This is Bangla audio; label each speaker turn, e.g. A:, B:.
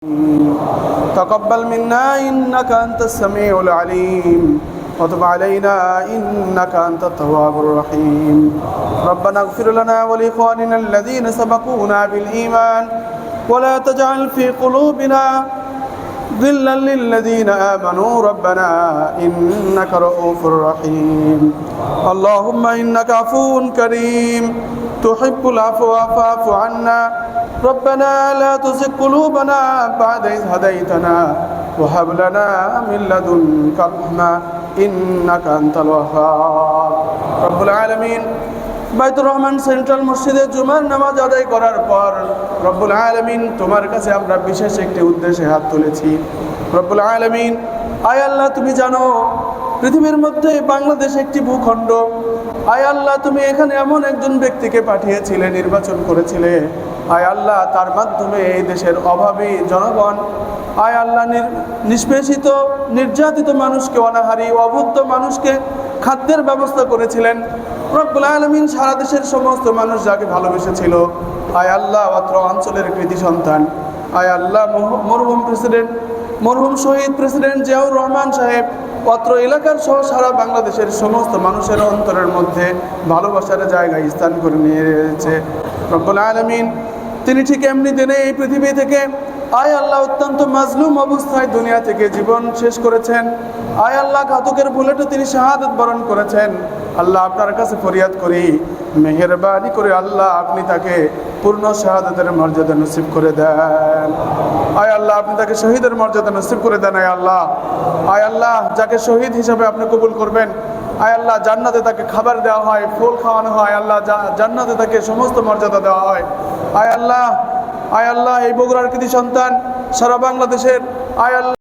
A: تقبل منا إنك أنت السميع العليم وتب علينا إنك أنت التواب الرحيم ربنا اغفر لنا ولإخواننا الذين سبقونا بالإيمان ولا تجعل في قلوبنا غلا للذين آمنوا ربنا إنك رؤوف رحيم اللهم إنك عفو كريم تحب العفو فاعف عنا ربنا لا تزغ قلوبنا بعد إذ هديتنا وهب لنا من لدنك رحمة إنك أنت الوهاب رب العالمين বাইতুর রহমান সেন্ট্রাল মসজিদে জুমার নামাজ আদায় করার পর রব্বুল আলামিন তোমার কাছে আমরা বিশেষ একটি উদ্দেশ্যে হাত তুলেছি। রব্বুল আলামিন, আয় আল্লাহ, তুমি জানো পৃথিবীর মধ্যে বাংলাদেশ একটি ভূখণ্ড। আয় আল্লাহ, তুমি এখানে এমন একজন ব্যক্তিকে পাঠিয়েছিলে, নির্বাচন করেছিলে। আয় আল্লাহ, তার মাধ্যমে এই দেশের অভাবী জনগণ, আয় আল্লাহ, নিষ্পেষিত নির্যাতিত মানুষকে, অনাহারী অভুক্ত মানুষকে খাদ্যের ব্যবস্থা করেছিলেন। রব্বুল আলামিন সারা দেশের সমস্ত মানুষ যাকে ভালোবেসেছিল, আয় আল্লাহ, অত্র অঞ্চলের কৃতি সন্তান, আয় আল্লাহ, মরহুম শহীদ প্রেসিডেন্ট জিয়াউর রহমান সাহেব অত্র এলাকার সহ সারা বাংলাদেশের সমস্ত মানুষের অন্তরের মধ্যে ভালোবাসার জায়গায় স্থান করে নিয়ে এসেছে। রব্বুল আলামিন, তিনি ঠিক এমনি দিনে এই পৃথিবী থেকে, আয় আল্লাহ, অত্যন্ত মাজলুম অবস্থায় দুনিয়া থেকে জীবন শেষ করেছেন। আয় আল্লাহ, ঘাতকের বুলেটে তিনি শাহাদাত বরণ করেছেন। আল্লাহ, আপনার কাছে ফরিয়াদ করি, মেহেরবানি করে আল্লাহ আপনি তাকে পূর্ণ শাহাদাতের মর্যাদা নসিব করে দেন। আয় আল্লাহ, আপনি তাকে শহীদের মর্যাদা নসিব করে দেন। আয় আল্লাহ, যাকে শহীদ হিসাবে আপনি কবুল করবেন, আয় আল্লাহ, জান্নাতে তাকে খাবার দেওয়া হয়, ফুল খাওয়ানো হয়। আল্লাহ, জান্নাতে তাকে সমস্ত মর্যাদা দেওয়া হয়। আয় আল্লাহ, এই বগুড়ার কৃতি সন্তান সারা বাংলাদেশের, আয় আল্লাহ।